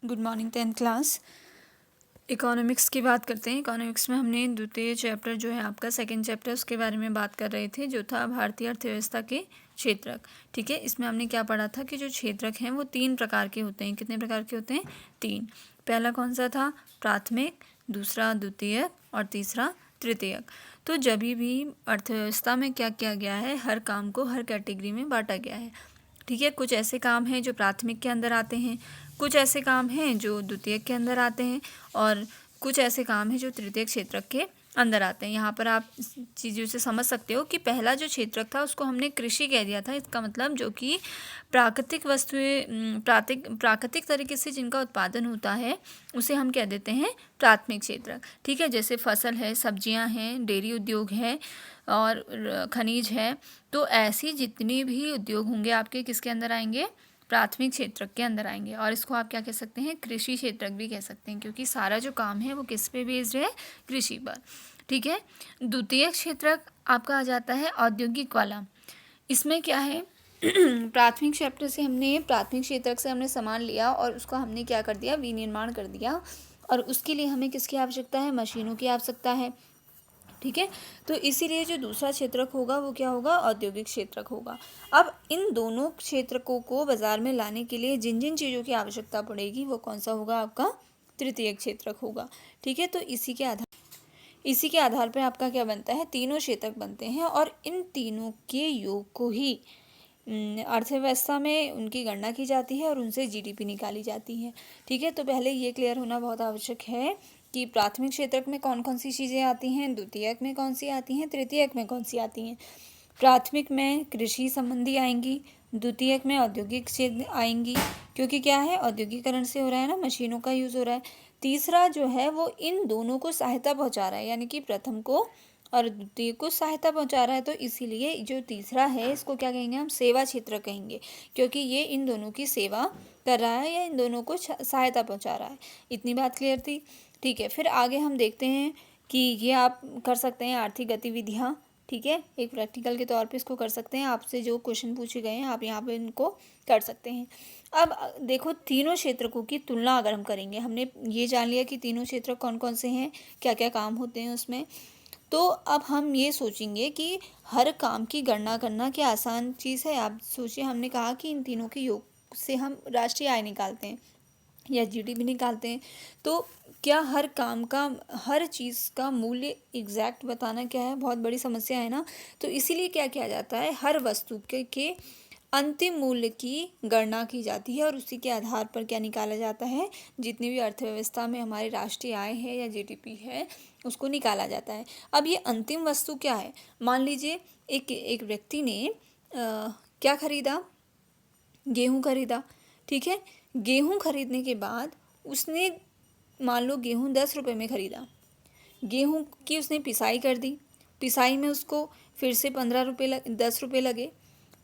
Good morning 10th class. Economics की बात करते हैं। इकोनॉमिक्स में हमने द्वितीय चैप्टर जो है आपका सेकंड चैप्टर उसके बारे में बात कर रहे थे, जो था भारतीय अर्थव्यवस्था के क्षेत्रक। ठीक है, इसमें हमने क्या पढ़ा था कि जो क्षेत्रक हैं वो 3 प्रकार के होते हैं। कितने प्रकार के होते हैं? 3। पहला कौन सा था? प्राथमिक, दूसरा द्वितीयक और तीसरा तृतीयक। तो जब भी अर्थव्यवस्था में क्या किया गया है, हर काम को हर कैटेगरी में बांटा गया है। ठीक है, कुछ ऐसे काम हैं जो प्राथमिक के अंदर आते हैं, कुछ ऐसे काम हैं जो द्वितीयक के अंदर आते हैं और कुछ ऐसे काम हैं जो तृतीयक क्षेत्रक के अंदर आते हैं। यहाँ पर आप चीज़ों से समझ सकते हो कि पहला जो क्षेत्रक था उसको हमने कृषि कह दिया था। इसका मतलब जो कि प्राकृतिक वस्तुएं प्राकृतिक तरीके से जिनका उत्पादन होता है उसे हम कह देते हैं प्राथमिक क्षेत्रक। ठीक है, जैसे फसल है, सब्जियां हैं, डेयरी उद्योग है और खनिज है। तो ऐसी जितनी भी उद्योग होंगे आपके किसके अंदर आएंगे? प्राथमिक क्षेत्रक के अंदर आएंगे। और इसको आप क्या कह सकते हैं? कृषि क्षेत्रक भी कह सकते हैं, क्योंकि सारा जो काम है वो किस पे बेस्ड है? कृषि पर। ठीक है, द्वितीय क्षेत्रक आपका आ जाता है औद्योगिक वाला। इसमें क्या है प्राथमिक चैप्टर से हमने प्राथमिक क्षेत्रक से हमने सामान लिया और उसका हमने क्या कर दिया? विनिर्माण कर दिया। और उसके लिए हमें किसकी आवश्यकता है? मशीनों की आवश्यकता है। ठीक है, तो इसीलिए जो दूसरा क्षेत्रक होगा वो क्या होगा? औद्योगिक क्षेत्रक होगा। अब इन दोनों क्षेत्रकों को बाजार में लाने के लिए जिन जिन चीज़ों की आवश्यकता पड़ेगी वो कौन सा होगा? आपका तृतीयक क्षेत्रक होगा। ठीक है, तो इसी के आधार पर आपका क्या बनता है? तीनों क्षेत्रक बनते हैं और इन तीनों के योग को ही अर्थव्यवस्था में उनकी गणना की जाती है और उनसे जीडीपी निकाली जाती है। ठीक है, तो पहले ये क्लियर होना बहुत आवश्यक है कि प्राथमिक क्षेत्रक में कौन कौन सी चीज़ें आती हैं, द्वितीयक में कौन सी आती हैं, तृतीयक में कौन सी आती हैं। प्राथमिक में कृषि संबंधी आएंगी, द्वितीयक में औद्योगिक क्षेत्र आएंगी, क्योंकि क्या है? औद्योगिकरण से हो रहा है ना, मशीनों का यूज़ हो रहा है। तीसरा जो है वो इन दोनों को सहायता पहुंचा रहा है, यानी कि प्रथम को और द्वितीय को सहायता पहुंचा रहा है। तो इसीलिए जो तीसरा है इसको क्या कहेंगे? हम सेवा क्षेत्र कहेंगे, क्योंकि ये इन दोनों की सेवा कर रहा है या इन दोनों को सहायता पहुंचा रहा है। इतनी बात क्लियर थी? ठीक है, फिर आगे हम देखते हैं कि ये आप कर सकते हैं आर्थिक गतिविधियाँ। ठीक है, एक प्रैक्टिकल के तौर पे इसको कर सकते हैं। आपसे जो क्वेश्चन पूछे गए हैं आप यहाँ पे इनको कर सकते हैं। अब देखो, तीनों क्षेत्रकों की तुलना अगर हम करेंगे, हमने ये जान लिया कि तीनों क्षेत्र कौन कौन से हैं, क्या क्या काम होते हैं उसमें। तो अब हम ये सोचेंगे कि हर काम की गणना करना क्या आसान चीज़ है? आप सोचिए, हमने कहा कि इन तीनों के योग से हम राष्ट्रीय आय निकालते हैं या जीडीपी निकालते हैं। तो क्या हर काम का, हर चीज़ का मूल्य एग्जैक्ट बताना क्या है? बहुत बड़ी समस्या है ना। तो इसीलिए क्या किया जाता है? हर वस्तु के अंतिम मूल्य की गणना की जाती है और उसी के आधार पर क्या निकाला जाता है? जितनी भी अर्थव्यवस्था में हमारी राष्ट्रीय आय है या जीडीपी है उसको निकाला जाता है। अब ये अंतिम वस्तु क्या है? मान लीजिए एक व्यक्ति ने क्या खरीदा? गेहूँ खरीदा। ठीक है, गेहूँ खरीदने के बाद उसने, मान लो गेहूँ 10 रुपये में ख़रीदा, गेहूँ की उसने पिसाई कर दी, पिसाई में उसको फिर से 10 रुपये लगे।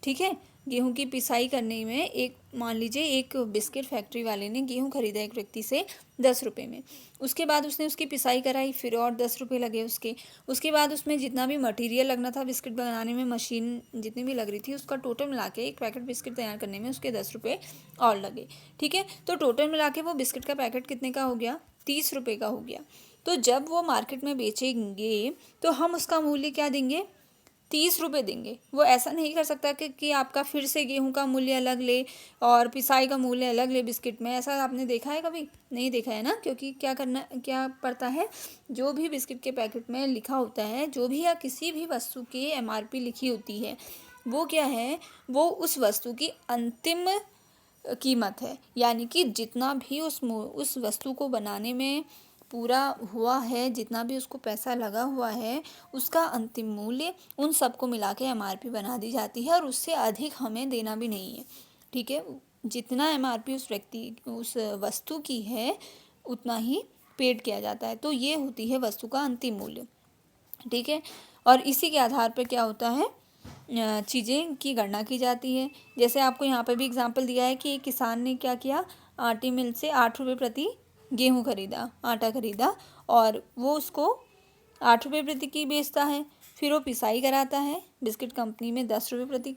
ठीक है, गेहूँ की पिसाई करने में एक, मान लीजिए एक बिस्किट फैक्ट्री वाले ने गेहूँ खरीदा एक व्यक्ति से 10 रुपये में। उसके बाद उसने उसकी पिसाई कराई, फिर और 10 रुपये लगे उसके बाद उसमें जितना भी मटेरियल लगना था बिस्किट बनाने में, मशीन जितनी भी लग रही थी, उसका टोटल मिला के एक पैकेट बिस्किट तैयार करने में उसके 10 रुपये और लगे। ठीक है, तो टोटल मिला के वो बिस्किट का पैकेट कितने का हो गया? 30 रुपये का हो गया। तो जब वो मार्केट में बेचेंगे तो हम उसका मूल्य क्या देंगे? 30 रुपये देंगे। वो ऐसा नहीं कर सकता कि आपका फिर से गेहूं का मूल्य अलग ले और पिसाई का मूल्य अलग ले बिस्किट में। ऐसा आपने देखा है कभी? नहीं देखा है ना, क्योंकि क्या पड़ता है, जो भी बिस्किट के पैकेट में लिखा होता है, जो भी या किसी भी वस्तु की एमआरपी लिखी होती है, वो क्या है? वो उस वस्तु की अंतिम कीमत है, यानी कि जितना भी उस वस्तु को बनाने में पूरा हुआ है, जितना भी उसको पैसा लगा हुआ है, उसका अंतिम मूल्य उन सबको मिला के एमआरपी बना दी जाती है और उससे अधिक हमें देना भी नहीं है। ठीक है, जितना एमआरपी उस वस्तु की है उतना ही पेड किया जाता है। तो ये होती है वस्तु का अंतिम मूल्य। ठीक है, और इसी के आधार पर क्या होता है? चीज़ें की गणना की जाती है। जैसे आपको यहाँ पे भी एग्जांपल दिया है कि एक किसान ने क्या किया? आटे मिल से 8 रुपये प्रति गेहूँ खरीदा, आटा खरीदा, और वो उसको 8 रुपये प्रति की बेचता है। फिर वो पिसाई कराता है, बिस्किट कंपनी में 10 रुपये प्रति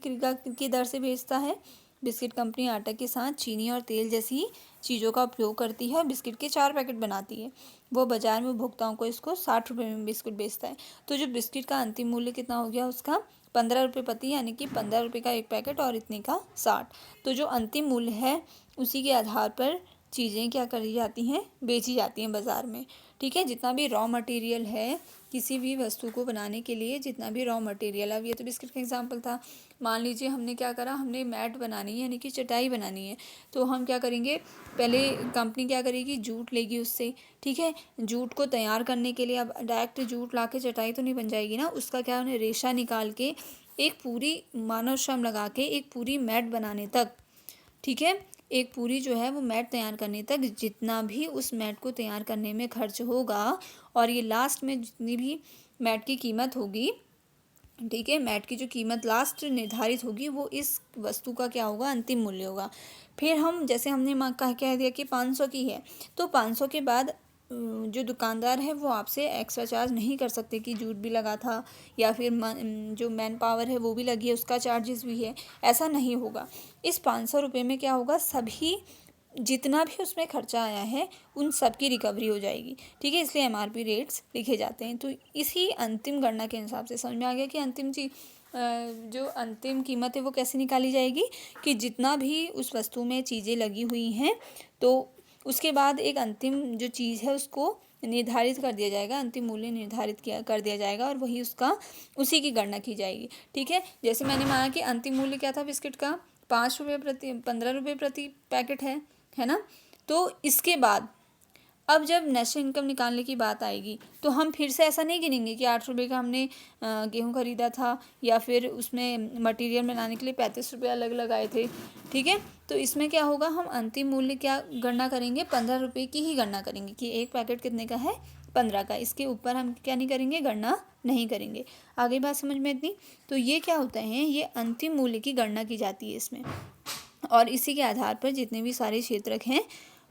की दर से बेचता है। बिस्किट कंपनी आटा के साथ चीनी और तेल जैसी चीज़ों का उपयोग करती है और बिस्किट के 4 पैकेट बनाती है। वो बाजार में उपभोक्ताओं को इसको 60 रुपये में बिस्कुट बेचता है। तो जो बिस्किट का अंतिम मूल्य कितना हो गया उसका 15 रुपये प्रति, यानी कि 15 रुपये का एक पैकेट और इतने का 60। तो जो अंतिम मूल्य है उसी के आधार पर चीज़ें क्या करी जाती हैं, बेची जाती हैं बाज़ार में। ठीक है, जितना भी रॉ मटेरियल है किसी भी वस्तु को बनाने के लिए, जितना भी रॉ मटेरियल, अब ये तो बिस्किट का एग्जांपल था। मान लीजिए हमने क्या करा, हमने मैट बनानी है यानी कि चटाई बनानी है, तो हम क्या करेंगे, पहले कंपनी क्या करेगी, जूट लेगी उससे। ठीक है, जूट को तैयार करने के लिए अब डायरेक्ट जूट ला के चटाई तो नहीं बन जाएगी ना, उसका क्या, उन्हें रेशा निकाल के एक पूरी मानव श्रम लगा के एक पूरी मैट बनाने तक, ठीक है, एक पूरी जो है वो मैट तैयार करने तक जितना भी उस मैट को तैयार करने में खर्च होगा, और ये लास्ट में जितनी भी मैट की कीमत होगी, ठीक है, मैट की जो कीमत लास्ट निर्धारित होगी वो इस वस्तु का क्या होगा, अंतिम मूल्य होगा। फिर हम जैसे हमने कह दिया कि 500 की है, तो 500 के बाद जो दुकानदार है वो आपसे एक्स्ट्रा चार्ज नहीं कर सकते कि जूट भी लगा था या फिर जो मैन पावर है वो भी लगी है, उसका चार्जेस भी है, ऐसा नहीं होगा। इस 500 रुपये में क्या होगा, सभी जितना भी उसमें खर्चा आया है उन सब की रिकवरी हो जाएगी। ठीक है, इसलिए MRP रेट्स लिखे जाते हैं। तो इसी अंतिम गणना के हिसाब से समझ में आ गया कि अंतिम चीज जो अंतिम कीमत है वो कैसे निकाली जाएगी, कि जितना भी उस वस्तु में चीज़ें लगी हुई हैं तो उसके बाद एक अंतिम जो चीज़ है उसको निर्धारित कर दिया जाएगा, अंतिम मूल्य निर्धारित कर दिया जाएगा और वही उसी की गणना की जाएगी। ठीक है, जैसे मैंने माना कि अंतिम मूल्य क्या था बिस्किट का, 5 रुपये प्रति 15 रुपये प्रति पैकेट है ना। तो इसके बाद अब जब नेशनल इनकम निकालने की बात आएगी तो हम फिर से ऐसा नहीं गिनेंगे कि 8 रुपये का हमने गेहूँ खरीदा था या फिर उसमें मटेरियल बनाने के लिए 35 रुपये अलग लगाए थे। ठीक है, तो इसमें क्या होगा, हम अंतिम मूल्य क्या गणना करेंगे, 15 रुपये की ही गणना करेंगे कि एक पैकेट कितने का है, 15 का। इसके ऊपर हम क्या नहीं करेंगे, गणना नहीं करेंगे। आगे बात समझ में इतनी। तो ये क्या होता है, ये अंतिम मूल्य की गणना की जाती है इसमें, और इसी के आधार पर जितने भी सारे क्षेत्रक हैं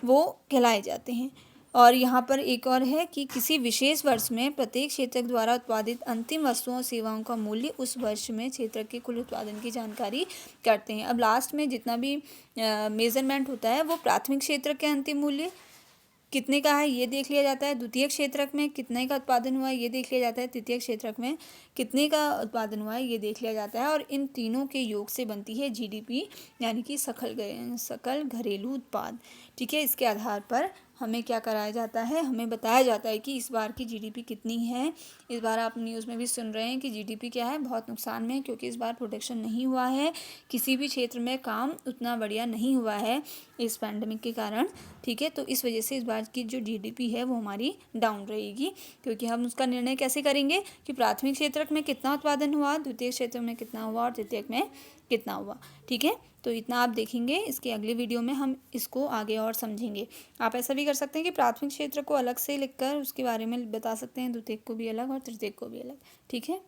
वो कहलाए जाते हैं। और यहाँ पर एक और है कि किसी विशेष वर्ष में प्रत्येक क्षेत्रक द्वारा उत्पादित अंतिम वस्तुओं और सेवाओं का मूल्य उस वर्ष में क्षेत्रक के कुल उत्पादन की जानकारी करते हैं। अब लास्ट में जितना भी मेजरमेंट होता है वो प्राथमिक क्षेत्रक के अंतिम मूल्य कितने का है ये देख लिया जाता है, द्वितीय क्षेत्रक में कितने का उत्पादन हुआ है ये देख लिया जाता है, तृतीय क्षेत्रक में कितने का उत्पादन हुआ है ये देख लिया जाता है, और इन तीनों के योग से बनती है GDP, यानी कि सकल घरेलू उत्पाद। ठीक है, इसके आधार पर हमें क्या कराया जाता है, हमें बताया जाता है कि इस बार की GDP कितनी है। इस बार आप न्यूज़ में भी सुन रहे हैं कि GDP क्या है, बहुत नुकसान में है, क्योंकि इस बार प्रोडक्शन नहीं हुआ है, किसी भी क्षेत्र में काम उतना बढ़िया नहीं हुआ है इस पैंडमिक के कारण। ठीक है, तो इस वजह से इस बार की जो GDP है वो हमारी डाउन रहेगी, क्योंकि हम उसका निर्णय कैसे करेंगे कि प्राथमिक क्षेत्रक में कितना उत्पादन हुआ, द्वितीय क्षेत्र में कितना हुआ और तृतीयक में कितना हुआ। ठीक है, तो इतना आप देखेंगे, इसके अगले वीडियो में हम इसको आगे और समझेंगे। आप ऐसा भी कर सकते हैं कि प्राथमिक क्षेत्र को अलग से लिखकर उसके बारे में बता सकते हैं, द्वितीयक को भी अलग और तृतीयक को भी अलग। ठीक है।